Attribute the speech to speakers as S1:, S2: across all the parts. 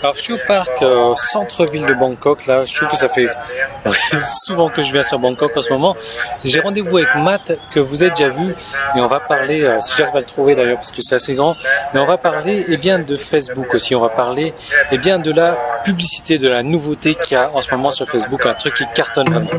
S1: Alors je suis au parc centre-ville de Bangkok, là je trouve que ça fait souvent que je viens sur Bangkok en ce moment. J'ai rendez-vous avec Matt que vous avez déjà vu et on va parler, si j'arrive à le trouver d'ailleurs parce que c'est assez grand, mais on va parler bien de Facebook aussi, on va parler bien de la publicité, de la nouveauté qu'il y a en ce moment sur Facebook, un truc qui cartonne vraiment.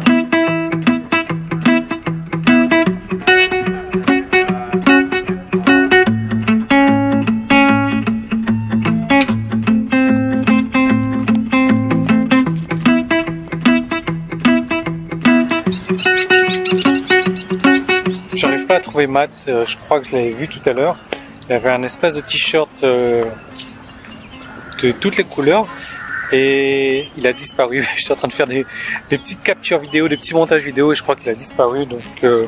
S1: J'arrive pas à trouver Matt, je crois que je l'avais vu tout à l'heure. Il avait un espèce de t-shirt de toutes les couleurs et il a disparu. Je suis en train de faire des petites captures vidéo, des petits montages vidéo et je crois qu'il a disparu. Donc je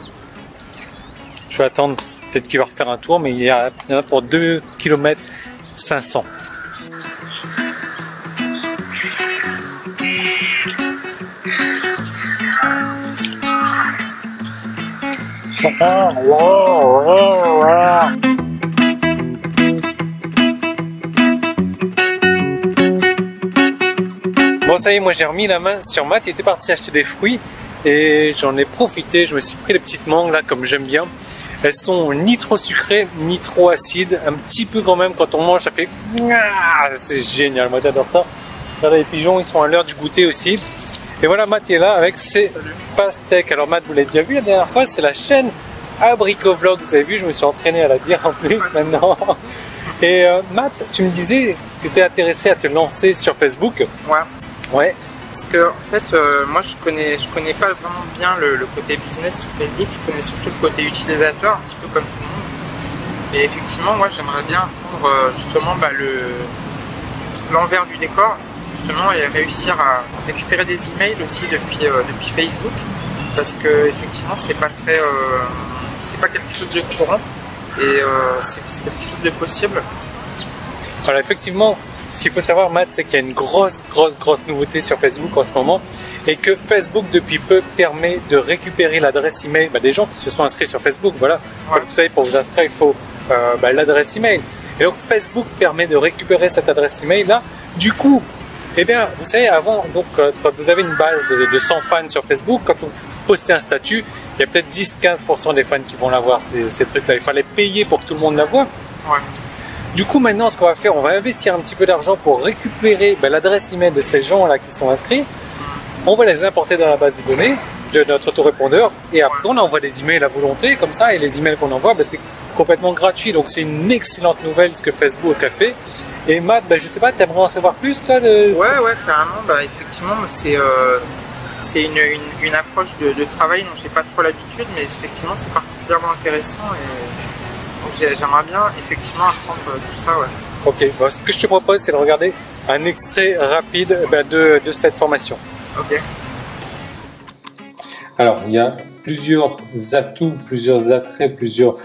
S1: vais attendre, peut-être qu'il va refaire un tour, mais il y en a pour 2 km 500. Bon ça y est, moi j'ai remis la main sur Matt, il était parti acheter des fruits et j'en ai profité, je me suis pris les petites mangues là comme j'aime bien. Elles sont ni trop sucrées ni trop acides, un petit peu quand même quand on mange ça fait... C'est génial, moi j'adore ça. Là, les pigeons ils sont à l'heure du goûter aussi. Et voilà, Matt est là avec ses pastèques. Alors Matt, vous l'avez déjà vu la dernière fois, c'est la chaîne Abricot Vlog. Vous avez vu, je me suis entraîné à la dire en plus maintenant. Et Matt, tu me disais que tu étais intéressé à te lancer sur Facebook. Ouais.
S2: Parce que en fait, moi je connais pas vraiment bien le côté business sur Facebook. Je connais surtout le côté utilisateur, un petit peu comme tout le monde. Et effectivement, moi j'aimerais bien prendre justement l'envers du décor. Justement et réussir à récupérer des emails aussi depuis Facebook parce que effectivement c'est pas quelque chose de courant et c'est quelque chose de possible.
S1: Alors effectivement, ce qu'il faut savoir Matt, c'est qu'il y a une grosse nouveauté sur Facebook en ce moment et que Facebook depuis peu permet de récupérer l'adresse email des gens qui se sont inscrits sur Facebook. Voilà, comme vous savez, pour vous inscrire il faut l'adresse email et donc Facebook permet de récupérer cette adresse email là. Du coup, eh bien, vous savez, avant, donc, quand vous avez une base de 100 fans sur Facebook, quand vous postez un statut, il y a peut-être 10-15% des fans qui vont la voir, ces trucs-là. Il fallait payer pour que tout le monde la voie.
S2: Ouais.
S1: Du coup, maintenant, ce qu'on va faire, on va investir un petit peu d'argent pour récupérer l'adresse email de ces gens-là qui sont inscrits. On va les importer dans la base de données de notre autorépondeur et après, on envoie des emails à volonté, comme ça, et les emails qu'on envoie, c'est complètement gratuit. Donc, c'est une excellente nouvelle ce que Facebook a fait. Et Matt, je sais pas, t'aimerais en savoir plus toi
S2: Ouais, carrément. Effectivement, c'est une approche de travail dont j'ai pas trop l'habitude, mais effectivement, c'est particulièrement intéressant et donc j'aimerais bien effectivement apprendre tout ça. Ouais.
S1: Ok, ce que je te propose, c'est de regarder un extrait rapide de cette formation.
S2: Ok.
S1: Alors, il y a plusieurs atouts, plusieurs attraits, plusieurs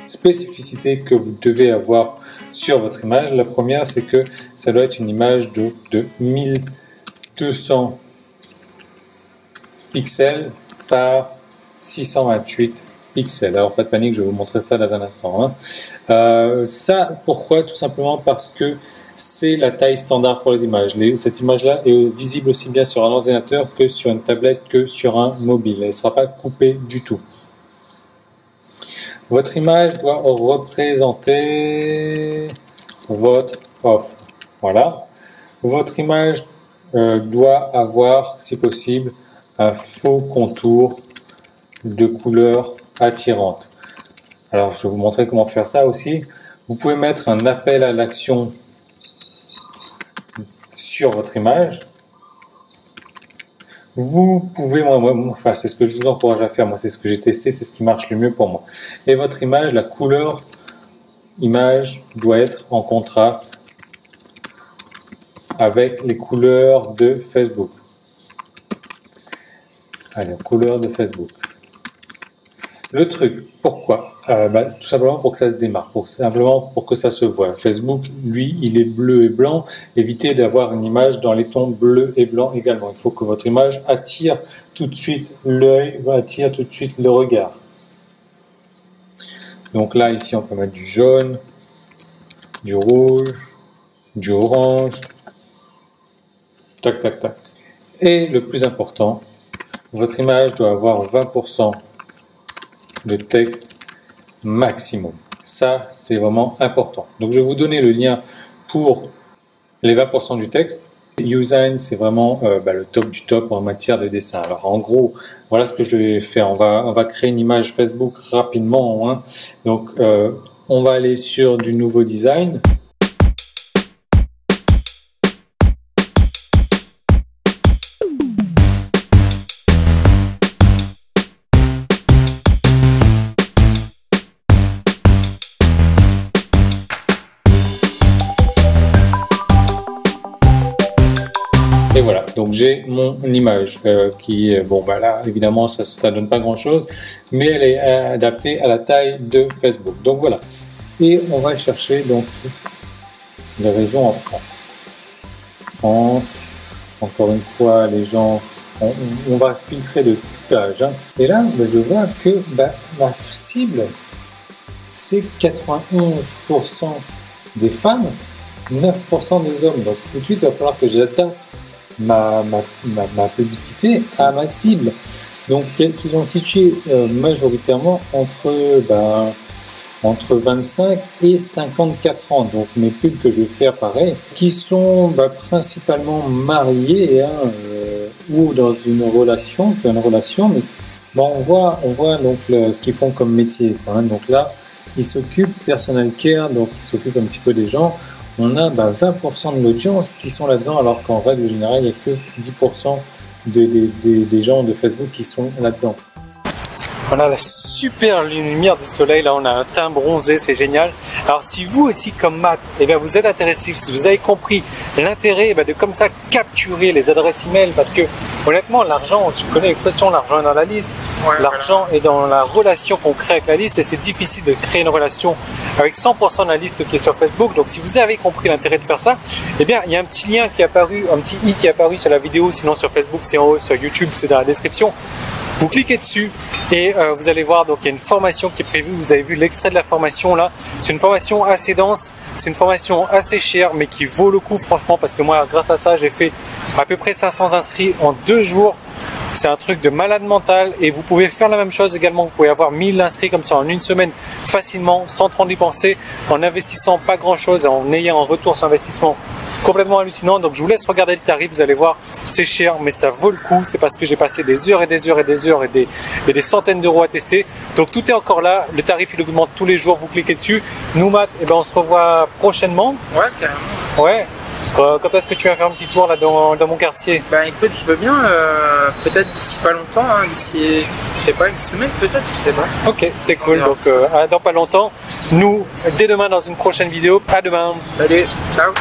S1: spécificités que vous devez avoir sur votre image. La première, c'est que ça doit être une image de 1200 pixels par 628 pixels. Alors pas de panique, je vais vous montrer ça dans un instant. Ça, pourquoi? Tout simplement parce que c'est la taille standard pour les images. Cette image-là est visible aussi bien sur un ordinateur que sur une tablette que sur un mobile. Elle ne sera pas coupée du tout. Votre image doit représenter votre offre. Voilà. Votre image doit avoir, si possible, un faux contour de couleur attirante. Alors, je vais vous montrer comment faire ça aussi. Vous pouvez mettre un appel à l'action sur votre image. Vous pouvez, enfin c'est ce que je vous encourage à faire, moi c'est ce que j'ai testé, c'est ce qui marche le mieux pour moi. Et votre image, la couleur image doit être en contraste avec les couleurs de Facebook. Allez, couleurs de Facebook. Le truc, pourquoi? Tout simplement pour que ça se démarque, simplement pour que ça se voit. Facebook, lui, il est bleu et blanc. Évitez d'avoir une image dans les tons bleu et blanc également. Il faut que votre image attire tout de suite l'œil, attire tout de suite le regard. Donc là, ici, on peut mettre du jaune, du rouge, du orange, tac, tac, tac. Et le plus important, votre image doit avoir 20% de texte maximum. Ça, c'est vraiment important. Donc, je vais vous donner le lien pour les 20% du texte. Usign, c'est vraiment le top du top en matière de dessin. Alors, en gros, voilà ce que je vais faire. On va créer une image Facebook rapidement. Hein. Donc, on va aller sur du nouveau design. Et voilà, donc j'ai mon image qui, là évidemment ça donne pas grand chose, mais elle est adaptée à la taille de Facebook. Donc voilà, et on va chercher donc les régions en France. France, encore une fois, les gens, on va filtrer de tout âge. Hein. Et là, je vois que ma cible, c'est 91% des femmes, 9% des hommes. Donc tout de suite, il va falloir que j'adapte ma publicité à ma cible. Donc qu'ils ont situé majoritairement entre 25 et 54 ans. Donc mes pubs que je vais faire pareil, qui sont principalement mariés ou dans une relation, mais on voit donc ce qu'ils font comme métier. Hein. Donc là, ils s'occupent personal care, donc ils s'occupent un petit peu des gens. On a 20% de l'audience qui sont là-dedans, alors qu'en règle générale, il n'y a que 10% des gens de Facebook qui sont là-dedans. On a la super lumière du soleil, là on a un teint bronzé, c'est génial. Alors si vous aussi comme Matt, vous êtes intéressé, si vous avez compris l'intérêt de comme ça capturer les adresses email, parce que honnêtement l'argent, tu connais l'expression, l'argent est dans la liste, l'argent est dans la relation qu'on crée avec la liste, et c'est difficile de créer une relation avec 100% de la liste qui est sur Facebook. Donc si vous avez compris l'intérêt de faire ça, il y a un petit lien qui est apparu, un petit i qui est apparu sur la vidéo, sinon sur Facebook c'est en haut, sur YouTube c'est dans la description. Vous cliquez dessus et vous allez voir, donc il y a une formation qui est prévue. Vous avez vu l'extrait de la formation là. C'est une formation assez dense, c'est une formation assez chère, mais qui vaut le coup franchement, parce que moi grâce à ça j'ai fait à peu près 500 inscrits en 2 jours. C'est un truc de malade mental, et vous pouvez faire la même chose également. Vous pouvez avoir 1000 inscrits comme ça en une semaine facilement, sans trop dépenser, en investissant pas grand chose, en ayant un retour sur investissement complètement hallucinant. Donc je vous laisse regarder le tarif, vous allez voir, c'est cher mais ça vaut le coup. C'est parce que j'ai passé des heures et des heures et des heures et des centaines d'euros à tester. Donc tout est encore là, le tarif il augmente tous les jours, vous cliquez dessus. Nous Matt, on se revoit prochainement.
S2: Ouais, carrément.
S1: Ouais. Quand est-ce que tu vas faire un petit tour là dans mon quartier?
S2: Écoute, je veux bien, peut-être d'ici pas longtemps, hein, d'ici, je sais pas, une semaine peut-être, je sais pas.
S1: Ok, c'est cool, donc dans pas longtemps. Nous, dès demain dans une prochaine vidéo. À demain.
S2: Salut, ciao.